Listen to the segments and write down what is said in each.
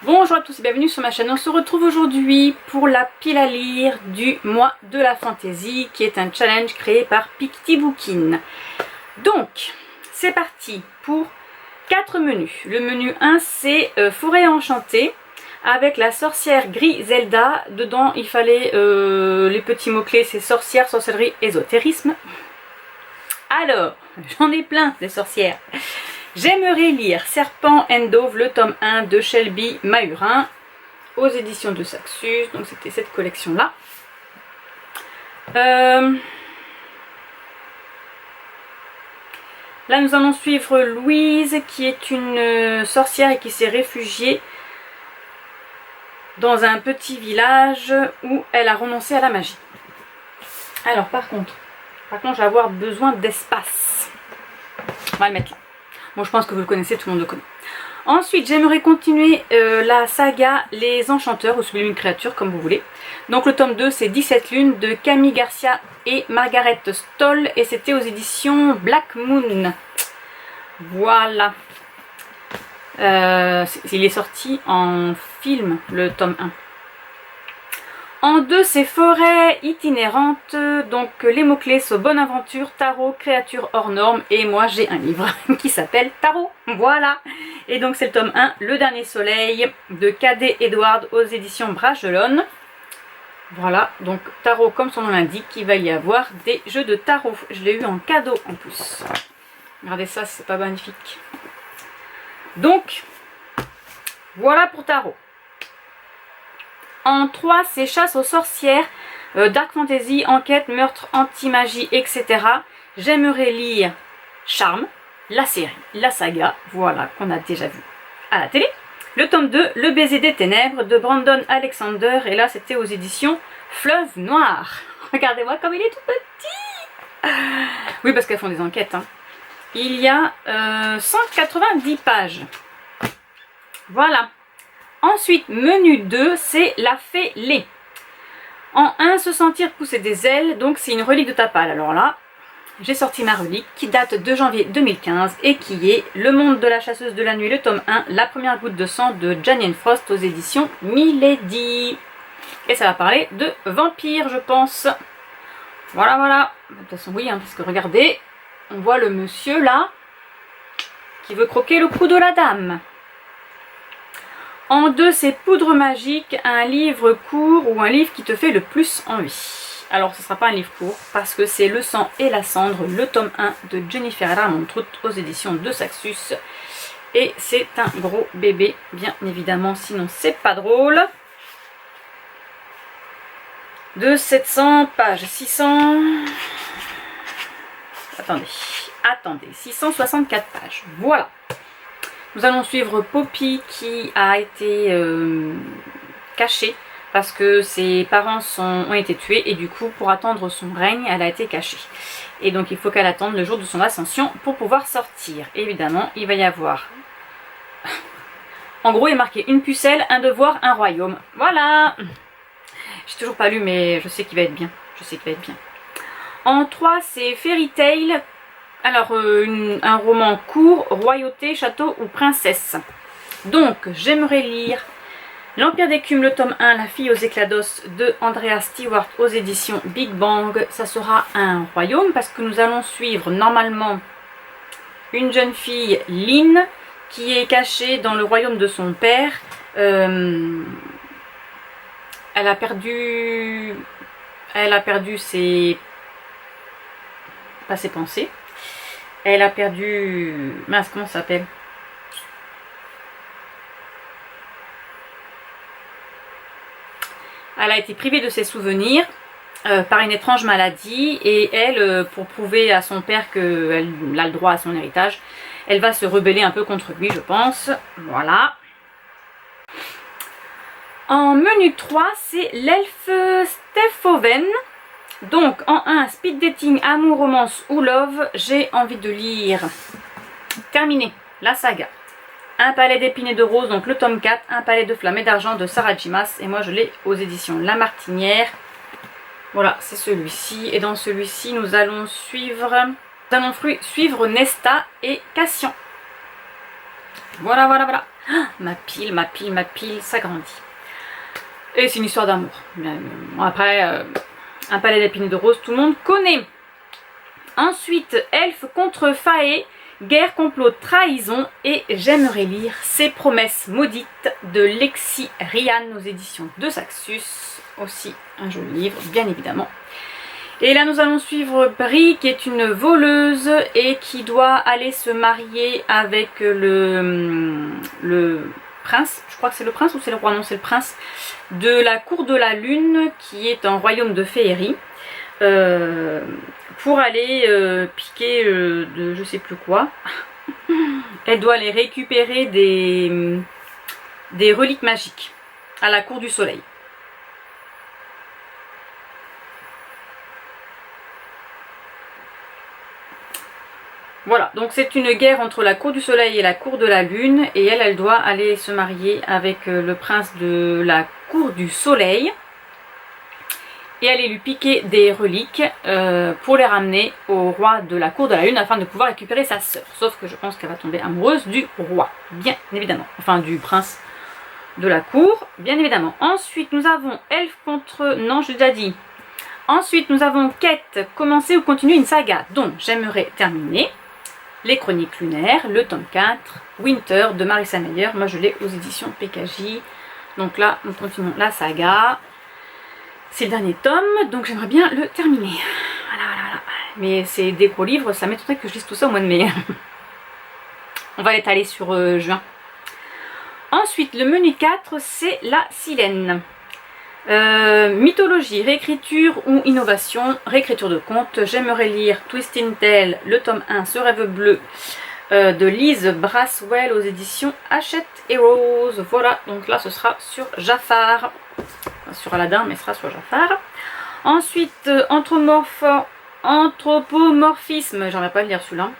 Bonjour à tous et bienvenue sur ma chaîne. On se retrouve aujourd'hui pour la pile à lire du mois de la fantaisie qui est un challenge créé par Pictibookin. Donc c'est parti pour 4 menus. Le menu 1 c'est Forêt enchantée avec la sorcière Griselda. Dedans il fallait les petits mots clés, c'est sorcière, sorcellerie, ésotérisme. Alors j'en ai plein des sorcières. J'aimerais lire Serpent and Dove, le tome 1 de Shelby Mahurin, aux éditions de Saxus. Donc c'était cette collection-là. Là nous allons suivre Louise, qui est une sorcière et qui s'est réfugiée dans un petit village où elle a renoncé à la magie. Alors par contre je vais avoir besoin d'espace. On va le mettre là. Bon, je pense que vous le connaissez, tout le monde le connaît. Ensuite, j'aimerais continuer la saga Les Enchanteurs ou Sublime Créature, comme vous voulez. Donc le tome 2, c'est 17 lunes de Camille Garcia et Margaret Stoll. Et c'était aux éditions Black Moon. Voilà. Il est sorti en film, le tome 1. En 2, c'est Forêt itinérante, donc les mots-clés sont Bonne Aventure, Tarot, Créatures hors normes, et moi j'ai un livre qui s'appelle Tarot, voilà. Et donc c'est le tome 1, Le Dernier Soleil, de Cadet Edward aux éditions Bragelonne. Voilà, donc Tarot comme son nom l'indique, il va y avoir des jeux de tarot. Je l'ai eu en cadeau en plus. Regardez ça, c'est pas magnifique. Donc, voilà pour Tarot. En 3, c'est Chasse aux sorcières, Dark Fantasy, enquête, meurtre, anti-magie, etc. J'aimerais lire Charme, la série, la saga, voilà, qu'on a déjà vu à la télé. Le tome 2, Le baiser des ténèbres, de Brandon Alexander, et là c'était aux éditions Fleuve Noir. Regardez-moi comme il est tout petit. Oui, parce qu'elles font des enquêtes. Hein. Il y a 190 pages. Voilà. Ensuite, menu 2, c'est La Fée Lait. En 1, se sentir pousser des ailes, donc c'est une relique de Tapal. Alors là, j'ai sorti ma relique qui date de janvier 2015 et qui est Le Monde de la Chasseuse de la Nuit, le tome 1, La première goutte de sang de Janine Frost aux éditions Milady. Et ça va parler de vampires, je pense. Voilà, voilà. De toute façon, oui, hein, parce que regardez, on voit le monsieur là qui veut croquer le cou de la dame. En 2, c'est Poudre magique, un livre court ou un livre qui te fait le plus envie. Alors, ce ne sera pas un livre court parce que c'est Le sang et la cendre, le tome 1 de Jennifer Lamontrout aux éditions de Saxus. Et c'est un gros bébé, bien évidemment, sinon c'est pas drôle. De 700 pages, 600... Attendez, 664 pages, voilà. Nous allons suivre Poppy qui a été cachée parce que ses parents ont été tués et du coup pour attendre son règne elle a été cachée. Et donc il faut qu'elle attende le jour de son ascension pour pouvoir sortir. Évidemment il va y avoir, en gros il est marqué une pucelle, un devoir, un royaume. Voilà. J'ai toujours pas lu mais je sais qu'il va être bien. En 3 c'est Fairy Tail. Alors, un roman court, royauté, château ou princesse. Donc, j'aimerais lire L'Empire d'écume, le tome 1, La fille aux éclats d'os de Andrea Stewart aux éditions Big Bang. Ça sera un royaume parce que nous allons suivre normalement une jeune fille, Lynn, qui est cachée dans le royaume de son père. Elle a perdu ses pensées. Elle a perdu... Mince, comment ça s'appelle? Elle a été privée de ses souvenirs par une étrange maladie. Et elle, pour prouver à son père qu'elle a le droit à son héritage, elle va se rebeller un peu contre lui, je pense. Voilà. En menu 3, c'est l'elfe Stephoven. Donc, en 1, speed dating, amour, romance ou love, j'ai envie de lire Terminé, la saga. Un palais d'épines et de roses, donc le tome 4, Un palais de flammes et d'argent de Sarah Jimas. Et moi, je l'ai aux éditions La Martinière. Voilà, c'est celui-ci. Et dans celui-ci, nous allons suivre Nesta et Cassian. Voilà. Ah, ma pile, ça grandit. Et c'est une histoire d'amour. Après, un palais d'épines et de roses, tout le monde connaît. Ensuite, Elfe contre Fae, guerre, complot, trahison. Et j'aimerais lire Ces promesses maudites de Lexi Ryan aux éditions de Saxus. Aussi un joli livre, bien évidemment. Et là, nous allons suivre Brie, qui est une voleuse et qui doit aller se marier avec le prince. Je crois que c'est le prince ou c'est le roi? Non, c'est le prince de la cour de la lune, qui est un royaume de féerie. Pour aller piquer de je sais plus quoi. Elle doit aller récupérer des reliques magiques à la cour du soleil. Voilà, donc c'est une guerre entre la cour du soleil et la cour de la lune, et elle doit aller se marier avec le prince de la cour du soleil et aller lui piquer des reliques pour les ramener au roi de la cour de la lune afin de pouvoir récupérer sa sœur. Sauf que je pense qu'elle va tomber amoureuse du roi, bien évidemment, enfin du prince de la cour, bien évidemment. Ensuite nous avons Elfe contre... non, je l'ai déjà dit. Ensuite nous avons Quête, commencer ou continuer une saga dont j'aimerais terminer Les Chroniques Lunaires, le tome 4, Winter de Marissa Meyer. Moi je l'ai aux éditions PKJ. Donc là, nous continuons la saga. C'est le dernier tome, donc j'aimerais bien le terminer. Voilà. Mais c'est des gros livres, ça m'étonnerait que je lise tout ça au mois de mai. On va l'étaler sur juin. Ensuite, le menu 4, c'est la Silène. Mythologie, réécriture ou innovation, réécriture de contes. J'aimerais lire Twisting Tale, le tome 1, Ce rêve bleu de Lise Braswell aux éditions Hachette et Rose. Voilà, donc là ce sera sur Jafar, sur Aladdin, mais ce sera sur Jafar. Ensuite, anthropomorphisme, j'aimerais pas lire celui-là.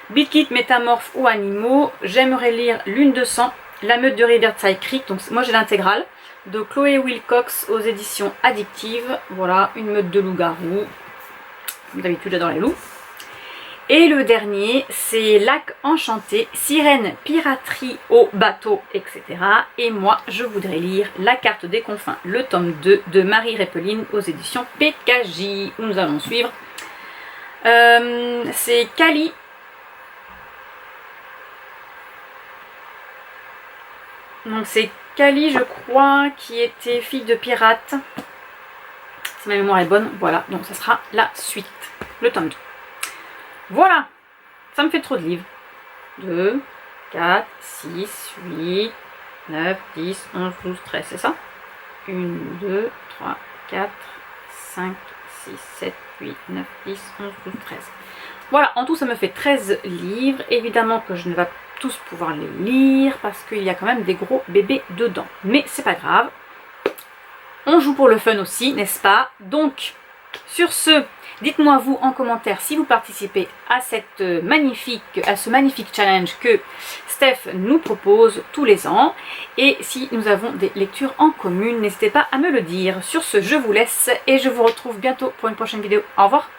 Bit-Kit, métamorphe ou animaux. J'aimerais lire Lune de sang, La meute de Riverside Creek, donc moi j'ai l'intégrale, de Chloé Wilcox aux éditions Addictive. Voilà, une meute de loups-garous. Comme d'habitude, j'adore les loups. Et le dernier, c'est Lac Enchanté, Sirène, piraterie au bateau, etc. Et moi, je voudrais lire La carte des confins, le tome 2 de Marie Reppeline aux éditions PKJ, où nous allons suivre. C'est Kali. Donc c'est Kali, je crois, qui était fille de pirate. Si ma mémoire est bonne, voilà. Donc ça sera la suite, le tome 2. Voilà, ça me fait trop de livres. 2, 4, 6, 8, 9, 10, 11, 12, 13, c'est ça? 1, 2, 3, 4, 5, 6, 7, 8, 9, 10, 11, 12, 13. Voilà, en tout ça me fait 13 livres. Évidemment que je ne vais pas tous pouvoir les lire parce qu'il y a quand même des gros bébés dedans. Mais c'est pas grave. On joue pour le fun aussi, n'est-ce pas? Donc, sur ce, dites-moi vous en commentaire si vous participez à ce magnifique challenge que Steph nous propose tous les ans. Et si nous avons des lectures en commune, n'hésitez pas à me le dire. Sur ce, je vous laisse et je vous retrouve bientôt pour une prochaine vidéo. Au revoir.